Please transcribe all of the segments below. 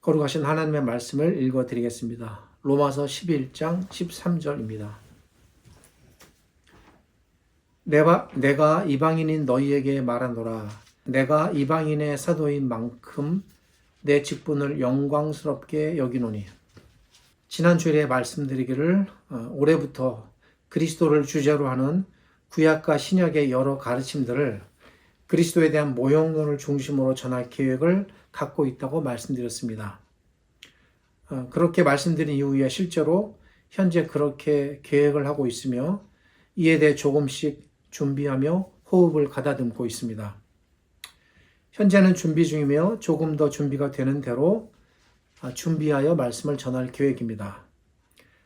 거룩하신 하나님의 말씀을 읽어드리겠습니다. 로마서 11장 13절입니다. 내가 이방인인 너희에게 말하노라. 내가 이방인의 사도인 만큼 내 직분을 영광스럽게 여기노니. 지난 주일에 말씀드리기를 올해부터 그리스도를 주제로 하는 구약과 신약의 여러 가르침들을 그리스도에 대한 모형론을 중심으로 전할 계획을 갖고 있다고 말씀드렸습니다. 그렇게 말씀드린 이후에 실제로 현재 그렇게 계획을 하고 있으며 이에 대해 조금씩 준비하며 호흡을 가다듬고 있습니다. 현재는 준비 중이며 조금 더 준비가 되는 대로 준비하여 말씀을 전할 계획입니다.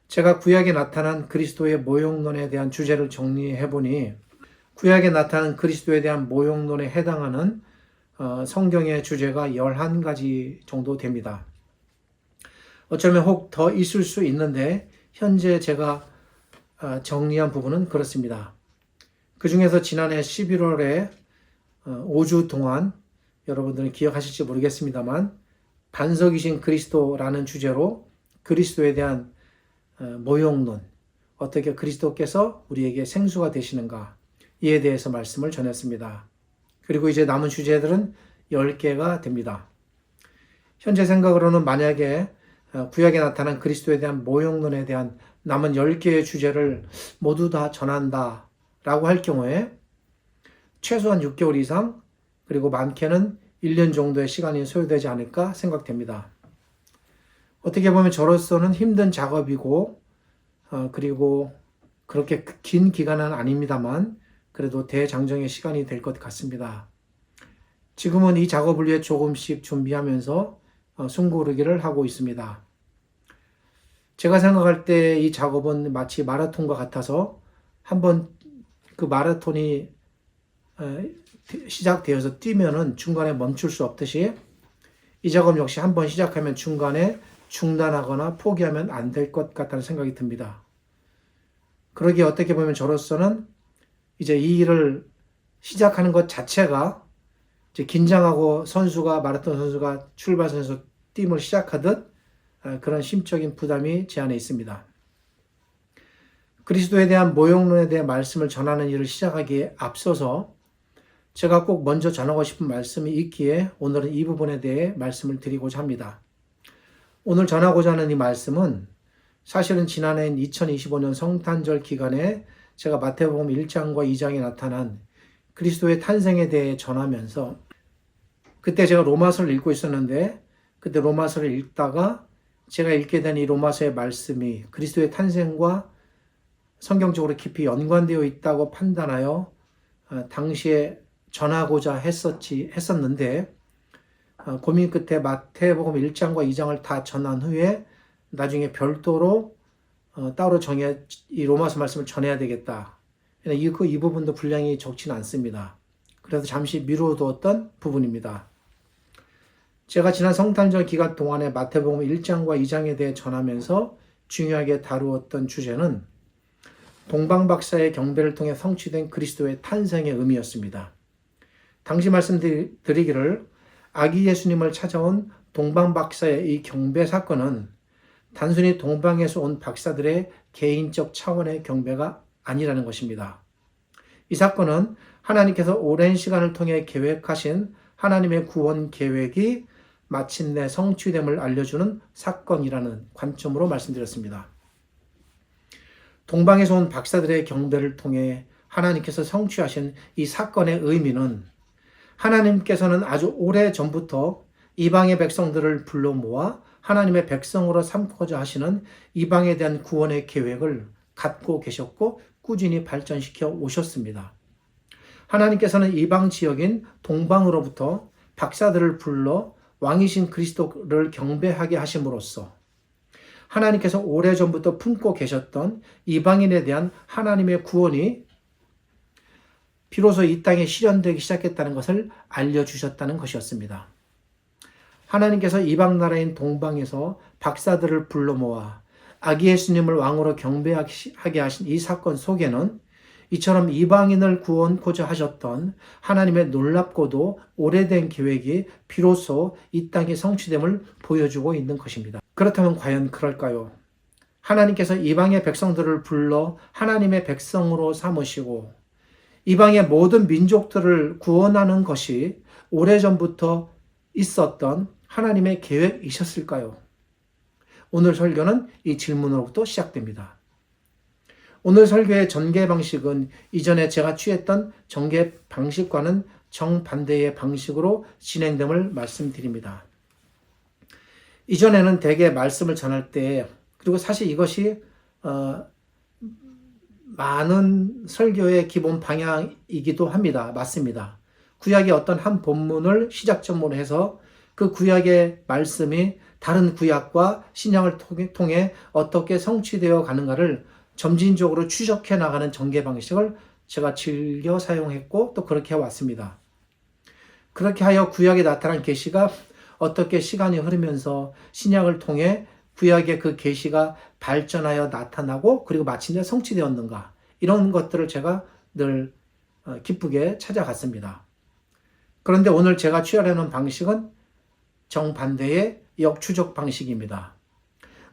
제가 구약에 나타난 그리스도의 모형론에 대한 주제를 정리해 보니 구약에 나타난 그리스도에 대한 모형론에 해당하는 성경의 주제가 11가지 정도 됩니다. 어쩌면 혹 더 있을 수 있는데 현재 제가 정리한 부분은 그렇습니다. 그 중에서 지난해 11월에 5주 동안 여러분들은 기억하실지 모르겠습니다만 반석이신 그리스도라는 주제로 그리스도에 대한 모형론, 어떻게 그리스도께서 우리에게 생수가 되시는가 이에 대해서 말씀을 전했습니다. 그리고 이제 남은 주제들은 10개가 됩니다. 현재 생각으로는 만약에 구약에 나타난 그리스도에 대한 모형론에 대한 남은 10개의 주제를 모두 다 전한다라고 할 경우에 최소한 6개월 이상 그리고 많게는 1년 정도의 시간이 소요되지 않을까 생각됩니다. 어떻게 보면 저로서는 힘든 작업이고 그리고 그렇게 긴 기간은 아닙니다만 그래도 대장정의 시간이 될 것 같습니다. 지금은 이 작업을 위해 조금씩 준비하면서 숨고르기를 하고 있습니다. 제가 생각할 때 이 작업은 마치 마라톤과 같아서 한번 그 마라톤이 시작되어서 뛰면은 중간에 멈출 수 없듯이 이 작업 역시 한번 시작하면 중간에 중단하거나 포기하면 안 될 것 같다는 생각이 듭니다. 그러기에 어떻게 보면 저로서는 이제 이 일을 시작하는 것 자체가 이제 긴장하고 마라톤 선수가 출발선에서 뛰임을 시작하듯 그런 심적인 부담이 제 안에 있습니다. 그리스도에 대한 모형론에 대한 말씀을 전하는 일을 시작하기에 앞서서 제가 꼭 먼저 전하고 싶은 말씀이 있기에 오늘은 이 부분에 대해 말씀을 드리고자 합니다. 오늘 전하고자 하는 이 말씀은 사실은 지난해 2025년 성탄절 기간에 제가 마태복음 1장과 2장에 나타난 그리스도의 탄생에 대해 전하면서 그때 제가 로마서를 읽고 있었는데 그때 로마서를 읽다가 제가 읽게 된 이 로마서의 말씀이 그리스도의 탄생과 성경적으로 깊이 연관되어 있다고 판단하여 당시에 전하고자 했었는데 고민 끝에 마태복음 1장과 2장을 다 전한 후에 나중에 별도로 따로 이 로마서 말씀을 전해야 되겠다. 이 부분도 분량이 적지는 않습니다. 그래서 잠시 미루어두었던 부분입니다. 제가 지난 성탄절 기간 동안에 마태복음 1장과 2장에 대해 전하면서 중요하게 다루었던 주제는 동방박사의 경배를 통해 성취된 그리스도의 탄생의 의미였습니다. 당시 말씀드리기를 아기 예수님을 찾아온 동방박사의 이 경배 사건은 단순히 동방에서 온 박사들의 개인적 차원의 경배가 아니라는 것입니다. 이 사건은 하나님께서 오랜 시간을 통해 계획하신 하나님의 구원 계획이 마침내 성취됨을 알려주는 사건이라는 관점으로 말씀드렸습니다. 동방에서 온 박사들의 경배를 통해 하나님께서 성취하신 이 사건의 의미는 하나님께서는 아주 오래 전부터 이방의 백성들을 불러 모아 하나님의 백성으로 삼고자 하시는 이방에 대한 구원의 계획을 갖고 계셨고 꾸준히 발전시켜 오셨습니다. 하나님께서는 이방 지역인 동방으로부터 박사들을 불러 왕이신 그리스도를 경배하게 하심으로써 하나님께서 오래전부터 품고 계셨던 이방인에 대한 하나님의 구원이 비로소 이 땅에 실현되기 시작했다는 것을 알려주셨다는 것이었습니다. 하나님께서 이방 나라인 동방에서 박사들을 불러 모아 아기 예수님을 왕으로 경배하게 하신 이 사건 속에는 이처럼 이방인을 구원코자 하셨던 하나님의 놀랍고도 오래된 계획이 비로소 이 땅에 성취됨을 보여주고 있는 것입니다. 그렇다면 과연 그럴까요? 하나님께서 이방의 백성들을 불러 하나님의 백성으로 삼으시고 이방의 모든 민족들을 구원하는 것이 오래전부터 있었던 하나님의 계획이셨을까요? 오늘 설교는 이 질문으로부터 시작됩니다. 오늘 설교의 전개 방식은 이전에 제가 취했던 전개 방식과는 정반대의 방식으로 진행됨을 말씀드립니다. 이전에는 대개 말씀을 전할 때, 그리고 사실 이것이 많은 설교의 기본 방향이기도 합니다. 맞습니다. 구약의 어떤 한 본문을 시작점으로 해서 그 구약의 말씀이 다른 구약과 신약을 통해 어떻게 성취되어 가는가를 점진적으로 추적해 나가는 전개 방식을 제가 즐겨 사용했고 또 그렇게 해왔습니다. 그렇게 하여 구약에 나타난 계시가 어떻게 시간이 흐르면서 신약을 통해 구약의 그 계시가 발전하여 나타나고 그리고 마침내 성취되었는가, 이런 것들을 제가 늘 기쁘게 찾아갔습니다. 그런데 오늘 제가 취하려는 방식은 정반대의 역추적 방식입니다.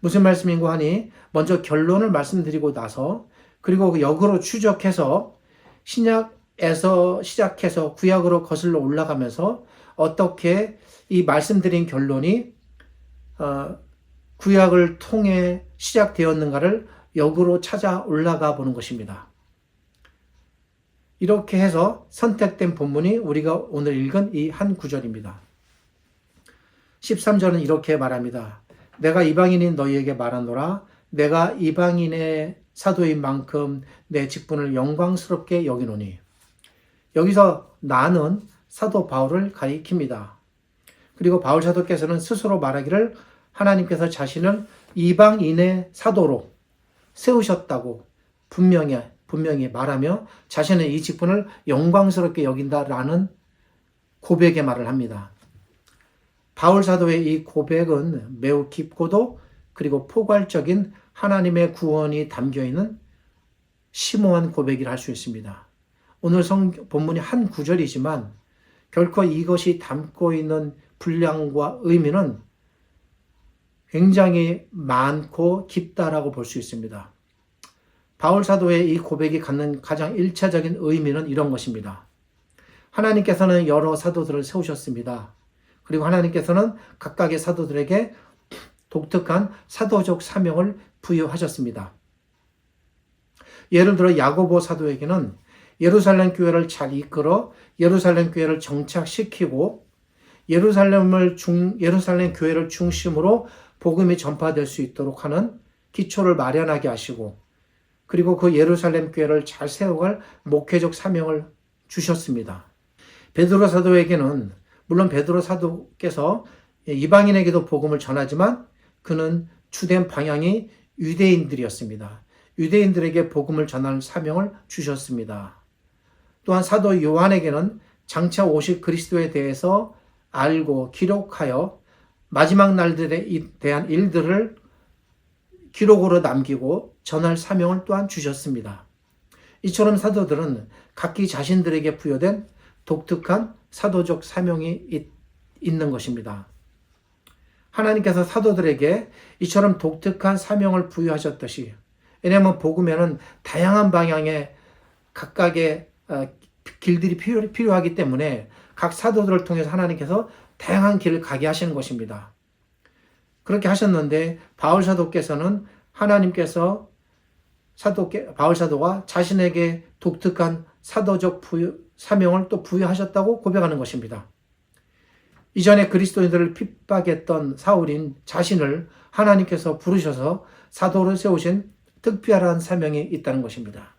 무슨 말씀인고 하니, 먼저 결론을 말씀드리고 나서 그리고 그 역으로 추적해서 신약에서 시작해서 구약으로 거슬러 올라가면서 어떻게 이 말씀드린 결론이 구약을 통해 시작되었는가를 역으로 찾아 올라가 보는 것입니다. 이렇게 해서 선택된 본문이 우리가 오늘 읽은 이 한 구절입니다. 13절은 이렇게 말합니다. 내가 이방인인 너희에게 말하노라. 내가 이방인의 사도인 만큼 내 직분을 영광스럽게 여기노니. 여기서 나는 사도 바울을 가리킵니다. 그리고 바울 사도께서는 스스로 말하기를 하나님께서 자신을 이방인의 사도로 세우셨다고 분명히 말하며 자신의 이 직분을 영광스럽게 여긴다라는 고백의 말을 합니다. 바울 사도의 이 고백은 매우 깊고도 그리고 포괄적인 하나님의 구원이 담겨있는 심오한 고백이라 할 수 있습니다. 오늘 본문이 한 구절이지만 결코 이것이 담고 있는 분량과 의미는 굉장히 많고 깊다라고 볼 수 있습니다. 바울 사도의 이 고백이 갖는 가장 1차적인 의미는 이런 것입니다. 하나님께서는 여러 사도들을 세우셨습니다. 그리고 하나님께서는 각각의 사도들에게 독특한 사도적 사명을 부여하셨습니다. 예를 들어 야고보 사도에게는 예루살렘 교회를 잘 이끌어 예루살렘 교회를 정착시키고 예루살렘 교회를 중심으로 복음이 전파될 수 있도록 하는 기초를 마련하게 하시고, 그리고 그 예루살렘 교회를 잘 세워갈 목회적 사명을 주셨습니다. 베드로 사도에게는 물론 베드로 사도께서 이방인에게도 복음을 전하지만 그는 주된 방향이 유대인들이었습니다. 유대인들에게 복음을 전하는 사명을 주셨습니다. 또한 사도 요한에게는 장차 오실 그리스도에 대해서 알고 기록하여 마지막 날들에 대한 일들을 기록으로 남기고 전할 사명을 또한 주셨습니다. 이처럼 사도들은 각기 자신들에게 부여된 독특한 사도적 사명이 있는 것입니다. 하나님께서 사도들에게 이처럼 독특한 사명을 부여하셨듯이, 왜냐하면 복음에는 다양한 방향의 각각의 길들이 필요하기 때문에 각 사도들을 통해서 하나님께서 다양한 길을 가게 하시는 것입니다. 그렇게 하셨는데 바울 사도께서는 하나님께서 바울 사도가 자신에게 독특한 사도적 사명을 또 부여하셨다고 고백하는 것입니다. 이전에 그리스도인들을 핍박했던 사울인 자신을 하나님께서 부르셔서 사도로 세우신 특별한 사명이 있다는 것입니다.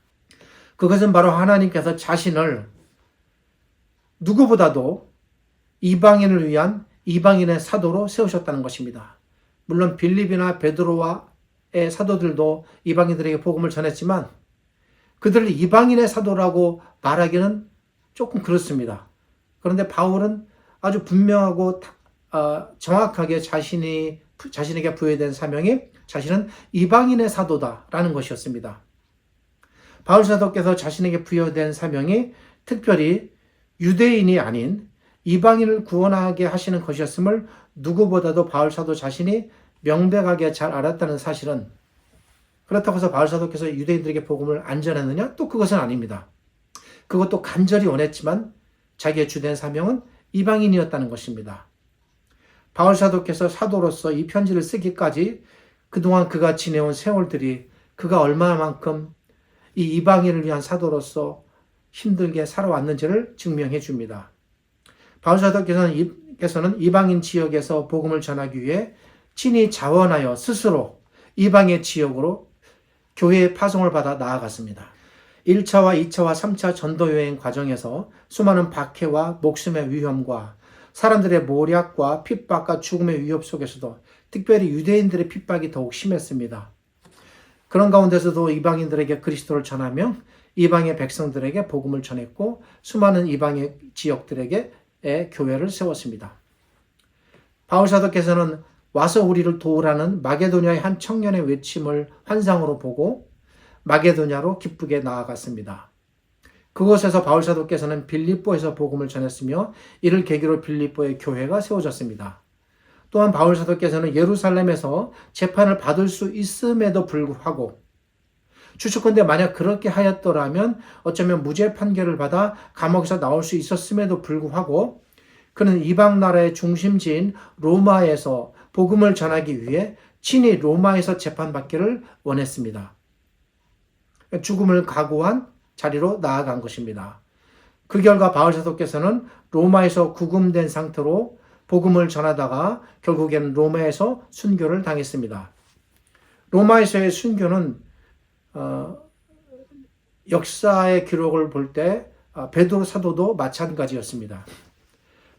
그것은 바로 하나님께서 자신을 누구보다도 이방인을 위한 이방인의 사도로 세우셨다는 것입니다. 물론 빌립이나 베드로와의 사도들도 이방인들에게 복음을 전했지만 그들을 이방인의 사도라고 말하기는 조금 그렇습니다. 그런데 바울은 아주 분명하고 정확하게 자신에게 부여된 사명이 자신은 이방인의 사도다라는 것이었습니다. 바울 사도께서 자신에게 부여된 사명이 특별히 유대인이 아닌 이방인을 구원하게 하시는 것이었음을 누구보다도 바울 사도 자신이 명백하게 잘 알았다는 사실은, 그렇다고 해서 바울 사도께서 유대인들에게 복음을 안 전했느냐? 또 그것은 아닙니다. 그것도 간절히 원했지만 자기의 주된 사명은 이방인이었다는 것입니다. 바울 사도께서 사도로서 이 편지를 쓰기까지 그동안 그가 지내온 세월들이 그가 얼마만큼 이 이방인을 위한 사도로서 힘들게 살아왔는지를 증명해 줍니다. 바울 사도께서는 이방인 지역에서 복음을 전하기 위해 친히 자원하여 스스로 이방의 지역으로 교회의 파송을 받아 나아갔습니다. 1차와 2차와 3차 전도 여행 과정에서 수많은 박해와 목숨의 위험과 사람들의 모략과 핍박과 죽음의 위협 속에서도 특별히 유대인들의 핍박이 더욱 심했습니다. 그런 가운데서도 이방인들에게 그리스도를 전하며 이방의 백성들에게 복음을 전했고 수많은 이방의 지역들에게 교회를 세웠습니다. 바울 사도께서는 와서 우리를 도우라는 마게도냐의 한 청년의 외침을 환상으로 보고 마게도냐로 기쁘게 나아갔습니다. 그곳에서 바울 사도께서는 빌립보에서 복음을 전했으며 이를 계기로 빌립보의 교회가 세워졌습니다. 또한 바울 사도께서는 예루살렘에서 재판을 받을 수 있음에도 불구하고 추측컨대 만약 그렇게 하였더라면 어쩌면 무죄 판결을 받아 감옥에서 나올 수 있었음에도 불구하고 그는 이방 나라의 중심지인 로마에서 복음을 전하기 위해 친히 로마에서 재판받기를 원했습니다. 죽음을 각오한 자리로 나아간 것입니다. 그 결과 바울 사도께서는 로마에서 구금된 상태로 복음을 전하다가 결국에는 로마에서 순교를 당했습니다. 로마에서의 순교는 역사의 기록을 볼 때 베드로 사도도 마찬가지였습니다.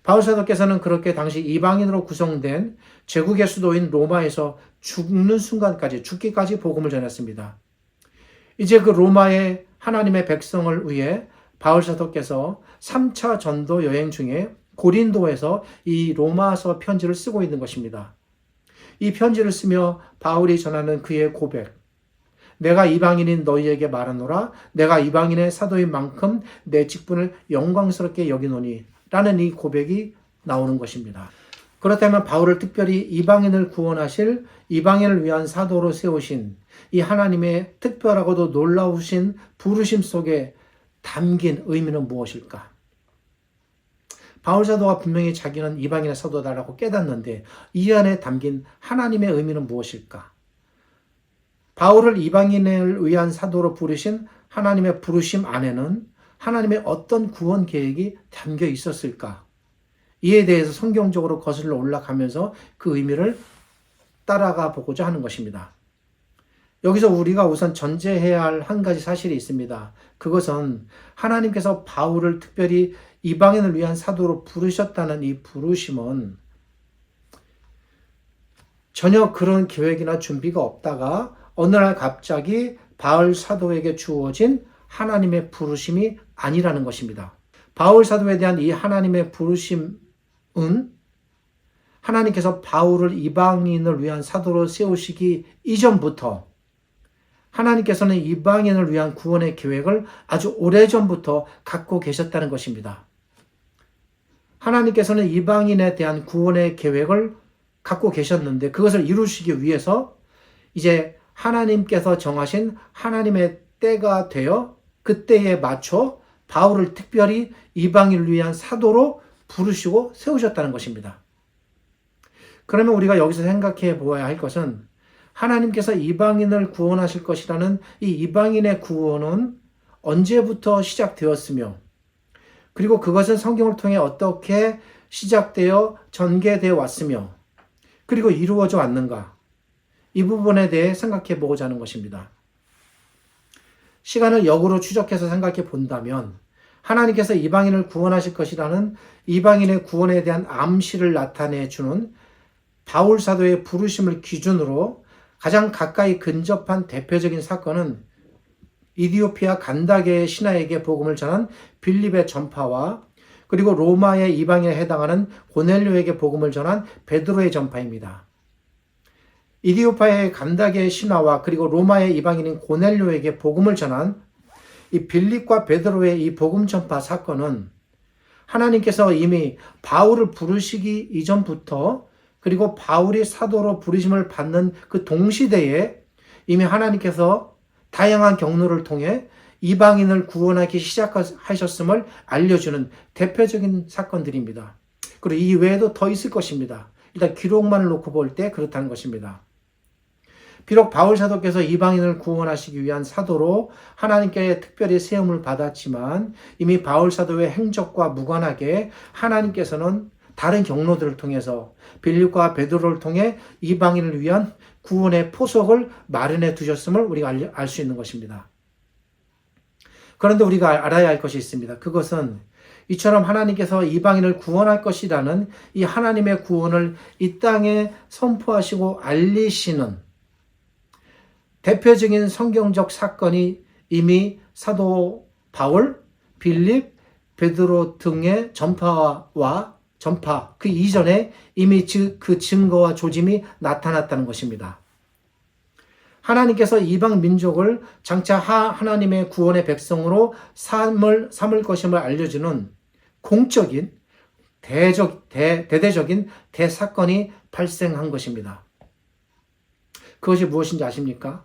바울 사도께서는 그렇게 당시 이방인으로 구성된 제국의 수도인 로마에서 죽는 순간까지, 죽기까지 복음을 전했습니다. 이제 그 로마의 하나님의 백성을 위해 바울 사도께서 3차 전도 여행 중에 고린도에서 이 로마서 편지를 쓰고 있는 것입니다. 이 편지를 쓰며 바울이 전하는 그의 고백, 내가 이방인인 너희에게 말하노라, 내가 이방인의 사도인 만큼 내 직분을 영광스럽게 여기노니 라는 이 고백이 나오는 것입니다. 그렇다면 바울을 특별히 이방인을 구원하실, 이방인을 위한 사도로 세우신 이 하나님의 특별하고도 놀라우신 부르심 속에 담긴 의미는 무엇일까? 바울 사도가 분명히 자기는 이방인의 사도다라고 깨닫는데 이 안에 담긴 하나님의 의미는 무엇일까? 바울을 이방인을 위한 사도로 부르신 하나님의 부르심 안에는 하나님의 어떤 구원 계획이 담겨 있었을까? 이에 대해서 성경적으로 거슬러 올라가면서 그 의미를 따라가 보고자 하는 것입니다. 여기서 우리가 우선 전제해야 할 한 가지 사실이 있습니다. 그것은 하나님께서 바울을 특별히 이방인을 위한 사도로 부르셨다는 이 부르심은 전혀 그런 계획이나 준비가 없다가 어느 날 갑자기 바울 사도에게 주어진 하나님의 부르심이 아니라는 것입니다. 바울 사도에 대한 이 하나님의 부르심은 하나님께서 바울을 이방인을 위한 사도로 세우시기 이전부터 하나님께서는 이방인을 위한 구원의 계획을 아주 오래전부터 갖고 계셨다는 것입니다. 하나님께서는 이방인에 대한 구원의 계획을 갖고 계셨는데 그것을 이루시기 위해서 이제 하나님께서 정하신 하나님의 때가 되어 그때에 맞춰 바울을 특별히 이방인을 위한 사도로 부르시고 세우셨다는 것입니다. 그러면 우리가 여기서 생각해 보아야 할 것은 하나님께서 이방인을 구원하실 것이라는 이 이방인의 구원은 언제부터 시작되었으며 그리고 그것은 성경을 통해 어떻게 시작되어 전개되어 왔으며 그리고 이루어져 왔는가, 이 부분에 대해 생각해 보고자 하는 것입니다. 시간을 역으로 추적해서 생각해 본다면 하나님께서 이방인을 구원하실 것이라는 이방인의 구원에 대한 암시를 나타내 주는 바울 사도의 부르심을 기준으로 가장 가까이 근접한 대표적인 사건은 이디오피아 간다게의 신하에게 복음을 전한 빌립의 전파와 그리고 로마의 이방인에 해당하는 고넬료에게 복음을 전한 베드로의 전파입니다. 이디오피아의 간다게의 신하와 그리고 로마의 이방인인 고넬료에게 복음을 전한 이 빌립과 베드로의 이 복음 전파 사건은 하나님께서 이미 바울을 부르시기 이전부터, 그리고 바울이 사도로 부르심을 받는 그 동시대에 이미 하나님께서 다양한 경로를 통해 이방인을 구원하기 시작하셨음을 알려주는 대표적인 사건들입니다. 그리고 이 외에도 더 있을 것입니다. 일단 기록만을 놓고 볼 때 그렇다는 것입니다. 비록 바울 사도께서 이방인을 구원하시기 위한 사도로 하나님께 특별히 세움을 받았지만, 이미 바울 사도의 행적과 무관하게 하나님께서는 다른 경로들을 통해서 빌립과 베드로를 통해 이방인을 위한 구원의 포석을 마련해 두셨음을 우리가 알 수 있는 것입니다. 그런데 우리가 알아야 할 것이 있습니다. 그것은 이처럼 하나님께서 이방인을 구원할 것이라는 이 하나님의 구원을 이 땅에 선포하시고 알리시는 대표적인 성경적 사건이 이미 사도 바울, 빌립, 베드로 등의 전파 그 이전에 이미 그 증거와 조짐이 나타났다는 것입니다. 하나님께서 이방 민족을 장차 하나님의 구원의 백성으로 삼을 것임을 알려주는 공적인 대대적인 대사건이 발생한 것입니다. 그것이 무엇인지 아십니까?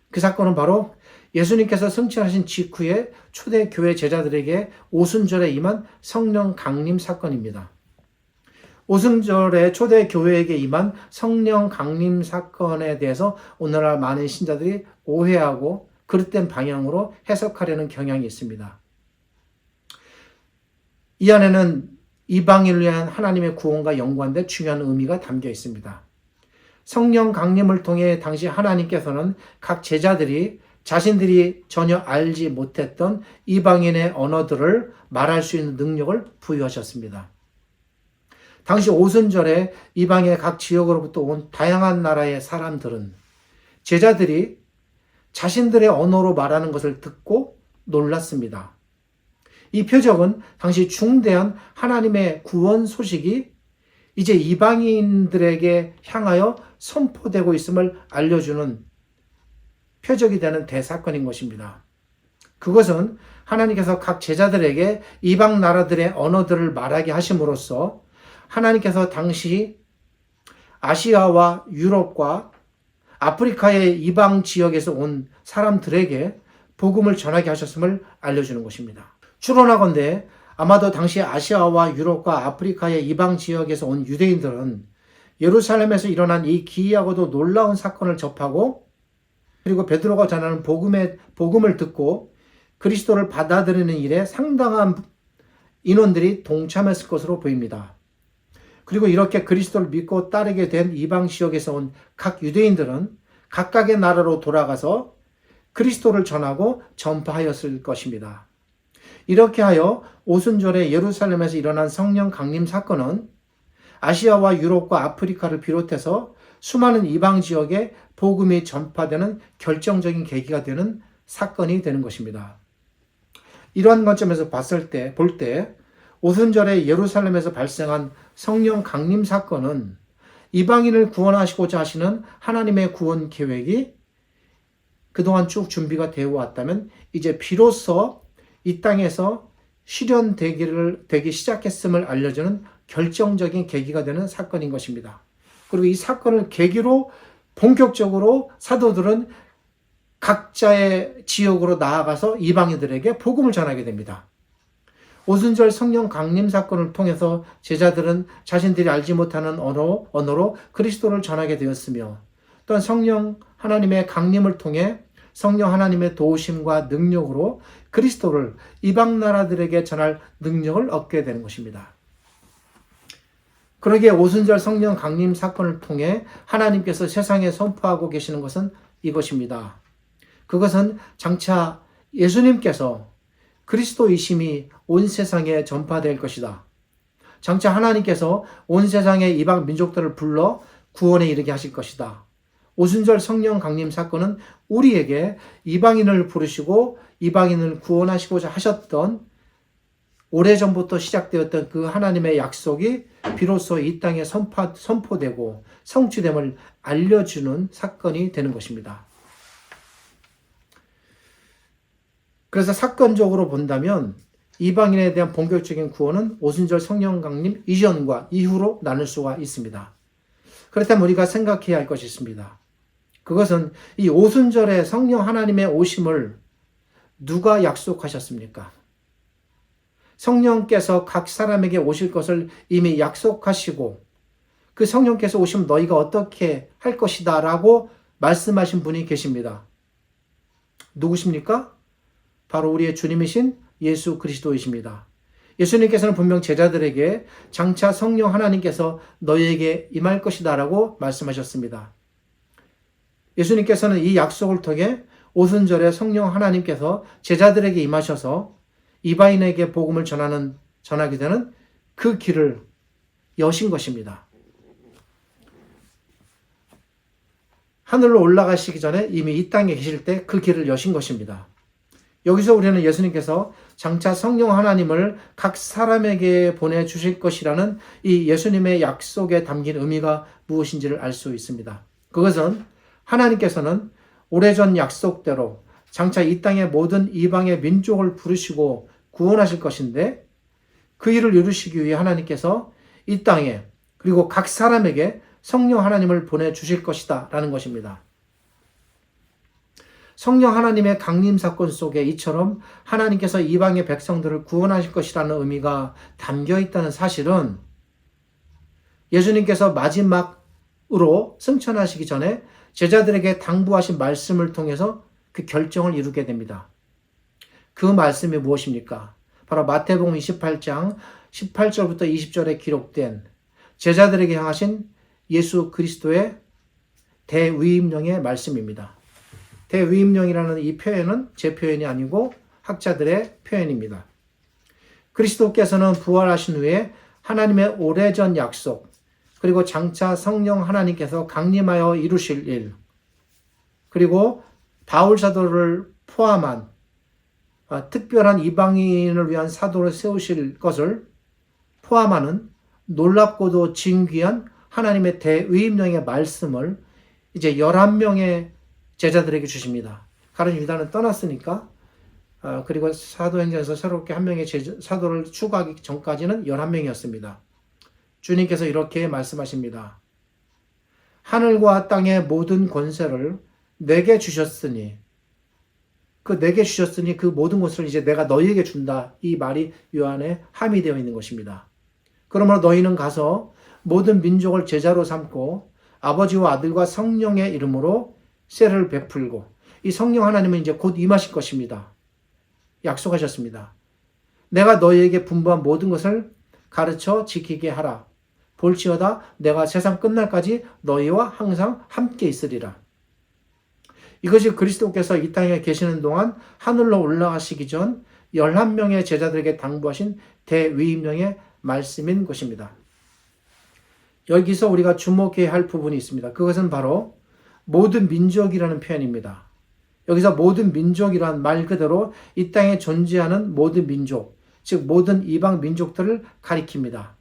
그 사건은 바로 예수님께서 승천하신 직후에 초대교회 제자들에게 오순절에 임한 성령 강림 사건입니다. 오순절에 초대교회에게 임한 성령 강림 사건에 대해서 오늘날 많은 신자들이 오해하고 그릇된 방향으로 해석하려는 경향이 있습니다. 이 안에는 이방인을 위한 하나님의 구원과 연관된 중요한 의미가 담겨 있습니다. 성령 강림을 통해 당시 하나님께서는 각 제자들이 자신들이 전혀 알지 못했던 이방인의 언어들을 말할 수 있는 능력을 부여하셨습니다. 당시 오순절에 이방의 각 지역으로부터 온 다양한 나라의 사람들은 제자들이 자신들의 언어로 말하는 것을 듣고 놀랐습니다. 이 표적은 당시 중대한 하나님의 구원 소식이 이제 이방인들에게 향하여 선포되고 있음을 알려주는 표적이 되는 대사건인 것입니다. 그것은 하나님께서 각 제자들에게 이방 나라들의 언어들을 말하게 하심으로써 하나님께서 당시 아시아와 유럽과 아프리카의 이방 지역에서 온 사람들에게 복음을 전하게 하셨음을 알려주는 것입니다. 추론하건대 아마도 당시 아시아와 유럽과 아프리카의 이방 지역에서 온 유대인들은 예루살렘에서 일어난 이 기이하고도 놀라운 사건을 접하고, 그리고 베드로가 전하는 복음을 듣고 그리스도를 받아들이는 일에 상당한 인원들이 동참했을 것으로 보입니다. 그리고 이렇게 그리스도를 믿고 따르게 된 이방 지역에서 온 각 유대인들은 각각의 나라로 돌아가서 그리스도를 전하고 전파하였을 것입니다. 이렇게 하여 오순절에 예루살렘에서 일어난 성령 강림 사건은 아시아와 유럽과 아프리카를 비롯해서 수많은 이방 지역에 복음이 전파되는 결정적인 계기가 되는 사건이 되는 것입니다. 이러한 관점에서 볼 때 오순절에 예루살렘에서 발생한 성령 강림 사건은 이방인을 구원하시고자 하시는 하나님의 구원 계획이 그동안 쭉 준비가 되어 왔다면 이제 비로소 이 땅에서 실현되기 시작했음을 알려주는 결정적인 계기가 되는 사건인 것입니다. 그리고 이 사건을 계기로 본격적으로 사도들은 각자의 지역으로 나아가서 이방인들에게 복음을 전하게 됩니다. 오순절 성령 강림 사건을 통해서 제자들은 자신들이 알지 못하는 언어로 그리스도를 전하게 되었으며, 또한 성령 하나님의 강림을 통해 성령 하나님의 도우심과 능력으로 그리스도를 이방 나라들에게 전할 능력을 얻게 되는 것입니다. 그러기에 오순절 성령 강림 사건을 통해 하나님께서 세상에 선포하고 계시는 것은 이것입니다. 그것은 장차 예수님께서 그리스도이심이 온 세상에 전파될 것이다. 장차 하나님께서 온 세상의 이방 민족들을 불러 구원에 이르게 하실 것이다. 오순절 성령 강림 사건은 우리에게 이방인을 부르시고 이방인을 구원하시고자 하셨던, 오래전부터 시작되었던 그 하나님의 약속이 비로소 이 땅에 선포되고 성취됨을 알려주는 사건이 되는 것입니다. 그래서 사건적으로 본다면 이방인에 대한 본격적인 구원은 오순절 성령 강림 이전과 이후로 나눌 수가 있습니다. 그렇다면 우리가 생각해야 할 것이 있습니다. 그것은 이 오순절에 성령 하나님의 오심을 누가 약속하셨습니까? 성령께서 각 사람에게 오실 것을 이미 약속하시고 그 성령께서 오시면 너희가 어떻게 할 것이다 라고 말씀하신 분이 계십니다. 누구십니까? 바로 우리의 주님이신 예수 그리스도이십니다. 예수님께서는 분명 제자들에게 장차 성령 하나님께서 너희에게 임할 것이다 라고 말씀하셨습니다. 예수님께서는 이 약속을 통해 오순절에 성령 하나님께서 제자들에게 임하셔서 이방인에게 복음을 전하게 되는 그 길을 여신 것입니다. 하늘로 올라가시기 전에 이미 이 땅에 계실 때 그 길을 여신 것입니다. 여기서 우리는 예수님께서 장차 성령 하나님을 각 사람에게 보내주실 것이라는 이 예수님의 약속에 담긴 의미가 무엇인지를 알 수 있습니다. 그것은 하나님께서는 오래전 약속대로 장차 이 땅의 모든 이방의 민족을 부르시고 구원하실 것인데 그 일을 이루시기 위해 하나님께서 이 땅에 그리고 각 사람에게 성령 하나님을 보내주실 것이다 라는 것입니다. 성령 하나님의 강림 사건 속에 이처럼 하나님께서 이방의 백성들을 구원하실 것이라는 의미가 담겨 있다는 사실은 예수님께서 마지막으로 승천하시기 전에 제자들에게 당부하신 말씀을 통해서 그 결정을 이루게 됩니다. 그 말씀이 무엇입니까? 바로 마태복음 28장 18절부터 20절에 기록된 제자들에게 향하신 예수 그리스도의 대위임령의 말씀입니다. 대위임령이라는 이 표현은 제 표현이 아니고 학자들의 표현입니다. 그리스도께서는 부활하신 후에 하나님의 오래전 약속, 그리고 장차 성령 하나님께서 강림하여 이루실 일, 그리고 바울 사도를 포함한 특별한 이방인을 위한 사도를 세우실 것을 포함하는 놀랍고도 진귀한 하나님의 대위임령의 말씀을 이제 11명의 제자들에게 주십니다. 가룟 유다는 떠났으니까 그리고 사도행전에서 새롭게 한 명의 사도를 추가하기 전까지는 11명이었습니다. 주님께서 이렇게 말씀하십니다. 하늘과 땅의 모든 권세를 내게 주셨으니 그 모든 것을 이제 내가 너희에게 준다. 이 말이 요한에 함의되어 있는 것입니다. 그러므로 너희는 가서 모든 민족을 제자로 삼고 아버지와 아들과 성령의 이름으로 세례를 베풀고 이 성령 하나님은 이제 곧 임하실 것입니다. 약속하셨습니다. 내가 너희에게 분부한 모든 것을 가르쳐 지키게 하라. 볼지어다 내가 세상 끝날까지 너희와 항상 함께 있으리라. 이것이 그리스도께서 이 땅에 계시는 동안 하늘로 올라가시기 전 11명의 제자들에게 당부하신 대위임령의 말씀인 것입니다. 여기서 우리가 주목해야 할 부분이 있습니다. 그것은 바로 모든 민족이라는 표현입니다. 여기서 모든 민족이란 말 그대로 이 땅에 존재하는 모든 민족, 즉 모든 이방 민족들을 가리킵니다.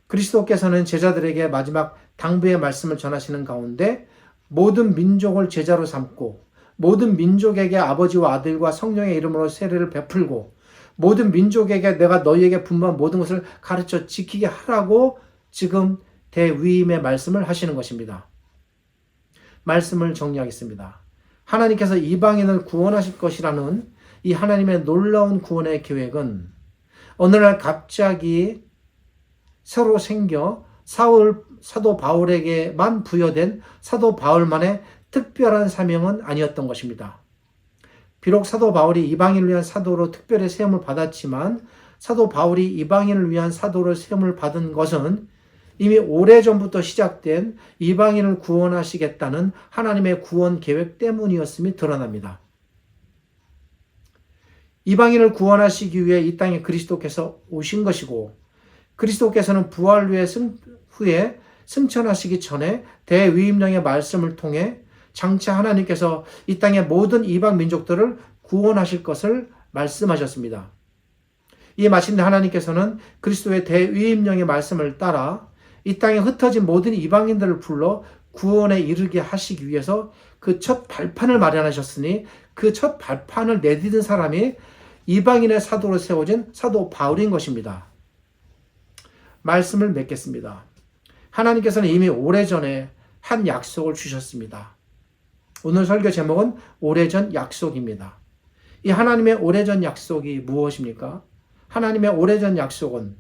그리스도께서는 제자들에게 마지막 당부의 말씀을 전하시는 가운데 모든 민족을 제자로 삼고 모든 민족에게 아버지와 아들과 성령의 이름으로 세례를 베풀고 모든 민족에게 내가 너희에게 분부한 모든 것을 가르쳐 지키게 하라고 지금 대위임의 말씀을 하시는 것입니다. 말씀을 정리하겠습니다. 하나님께서 이방인을 구원하실 것이라는 이 하나님의 놀라운 구원의 계획은 어느 날 갑자기 새로 생겨 사도 바울에게만 부여된 사도 바울만의 특별한 사명은 아니었던 것입니다. 비록 사도 바울이 이방인을 위한 사도로 특별히 세움을 받았지만 사도 바울이 이방인을 위한 사도로 세움을 받은 것은 이미 오래전부터 시작된 이방인을 구원하시겠다는 하나님의 구원 계획 때문이었음이 드러납니다. 이방인을 구원하시기 위해 이 땅에 그리스도께서 오신 것이고 그리스도께서는 부활 후에 승천하시기 전에 대위임령의 말씀을 통해 장차 하나님께서 이 땅의 모든 이방 민족들을 구원하실 것을 말씀하셨습니다. 이에 마침내 하나님께서는 그리스도의 대위임령의 말씀을 따라 이 땅에 흩어진 모든 이방인들을 불러 구원에 이르게 하시기 위해서 그 첫 발판을 마련하셨으니 그 첫 발판을 내딛은 사람이 이방인의 사도로 세워진 사도 바울인 것입니다. 말씀을 맺겠습니다. 하나님께서는 이미 오래전에 한 약속을 주셨습니다. 오늘 설교 제목은 오래전 약속입니다. 이 하나님의 오래전 약속이 무엇입니까? 하나님의 오래전 약속은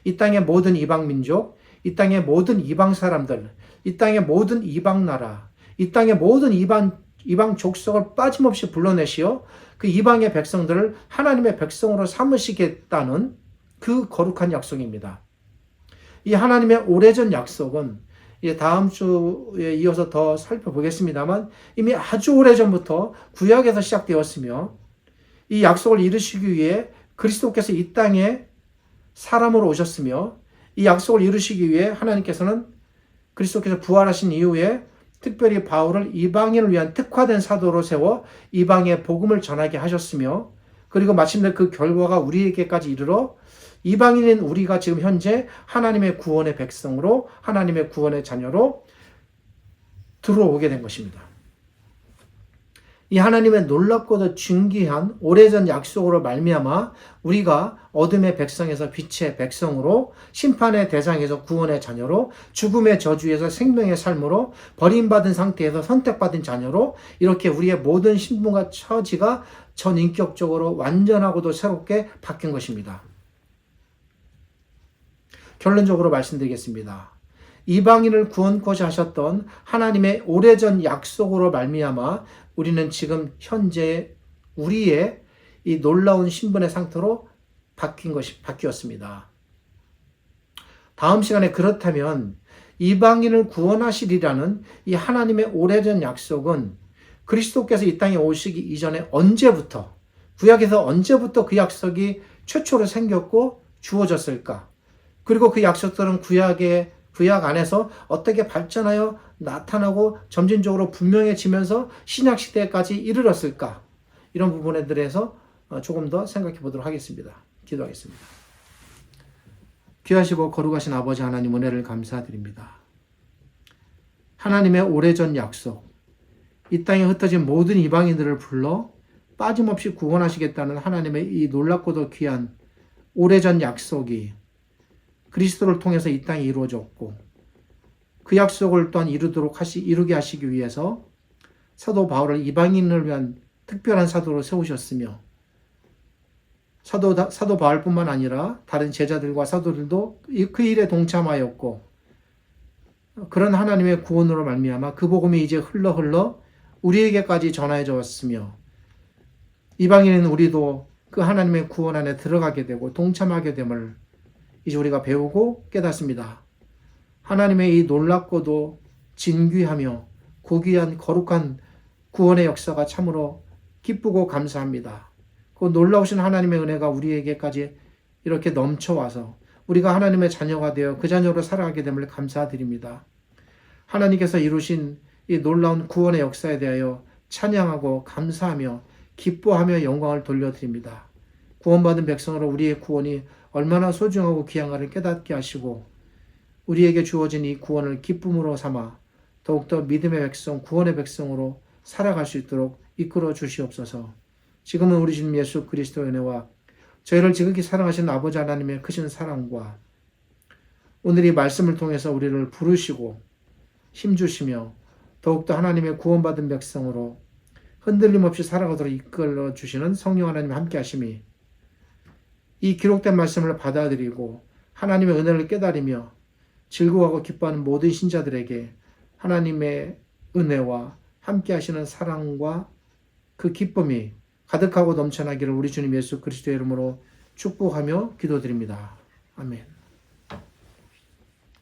이 땅의 모든 이방 민족, 이 땅의 모든 이방 사람들, 이 땅의 모든 이방 나라, 이 땅의 모든 이방 족속을 빠짐없이 불러내시어 그 이방의 백성들을 하나님의 백성으로 삼으시겠다는 그 거룩한 약속입니다. 이 하나님의 오래전 약속은 다음 주에 이어서 더 살펴보겠습니다만 이미 아주 오래전부터 구약에서 시작되었으며 이 약속을 이루시기 위해 그리스도께서 이 땅에 사람으로 오셨으며 이 약속을 이루시기 위해 하나님께서는 그리스도께서 부활하신 이후에 특별히 바울을 이방인을 위한 특화된 사도로 세워 이방의 복음을 전하게 하셨으며 그리고 마침내 그 결과가 우리에게까지 이르러 이방인인 우리가 지금 현재 하나님의 구원의 백성으로 하나님의 구원의 자녀로 들어오게 된 것입니다. 이 하나님의 놀랍고도 존귀한 오래전 약속으로 말미암아 우리가 어둠의 백성에서 빛의 백성으로 심판의 대상에서 구원의 자녀로 죽음의 저주에서 생명의 삶으로 버림받은 상태에서 선택받은 자녀로 이렇게 우리의 모든 신분과 처지가 전인격적으로 완전하고도 새롭게 바뀐 것입니다. 결론적으로 말씀드리겠습니다. 이방인을 구원코자 하셨던 하나님의 오래전 약속으로 말미암아 우리는 지금 현재 우리의 이 놀라운 신분의 상태로 바뀌었습니다. 다음 시간에 그렇다면 이방인을 구원하시리라는 이 하나님의 오래전 약속은 그리스도께서 이 땅에 오시기 이전에 언제부터, 구약에서 언제부터 그 약속이 최초로 생겼고 주어졌을까? 그리고 그 약속들은 구약 안에서 어떻게 발전하여 나타나고 점진적으로 분명해지면서 신약 시대까지 이르렀을까? 이런 부분에 대해서 조금 더 생각해 보도록 하겠습니다. 기도하겠습니다. 귀하시고 거룩하신 아버지 하나님 은혜를 감사드립니다. 하나님의 오래전 약속, 이 땅에 흩어진 모든 이방인들을 불러 빠짐없이 구원하시겠다는 하나님의 이 놀랍고도 귀한 오래전 약속이 그리스도를 통해서 이 땅에 이루어졌고 그 약속을 또한 이루게 하시기 위해서 사도 바울을 이방인을 위한 특별한 사도로 세우셨으며 사도 바울뿐만 아니라 다른 제자들과 사도들도 그 일에 동참하였고 그런 하나님의 구원으로 말미암아 그 복음이 이제 흘러 우리에게까지 전하여져 왔으며 이방인인 우리도 그 하나님의 구원 안에 들어가게 되고 동참하게 됨을 이제 우리가 배우고 깨닫습니다. 하나님의 이 놀랍고도 진귀하며 고귀한 거룩한 구원의 역사가 참으로 기쁘고 감사합니다. 그 놀라우신 하나님의 은혜가 우리에게까지 이렇게 넘쳐와서 우리가 하나님의 자녀가 되어 그 자녀로 살아가게 됨을 감사드립니다. 하나님께서 이루신 이 놀라운 구원의 역사에 대하여 찬양하고 감사하며 기뻐하며 영광을 돌려드립니다. 구원받은 백성으로 우리의 구원이 얼마나 소중하고 귀한가를 깨닫게 하시고 우리에게 주어진 이 구원을 기쁨으로 삼아 더욱더 믿음의 백성, 구원의 백성으로 살아갈 수 있도록 이끌어 주시옵소서. 지금은 우리 주님 예수 그리스도의 은혜와 저희를 지극히 사랑하신 아버지 하나님의 크신 사랑과 오늘 이 말씀을 통해서 우리를 부르시고 힘주시며 더욱더 하나님의 구원받은 백성으로 흔들림 없이 살아가도록 이끌어 주시는 성령 하나님 함께 하심이 이 기록된 말씀을 받아들이고 하나님의 은혜를 깨달으며 즐거워하고 기뻐하는 모든 신자들에게 하나님의 은혜와 함께 하시는 사랑과 그 기쁨이 가득하고 넘쳐나기를 우리 주님 예수 그리스도의 이름으로 축복하며 기도드립니다. 아멘.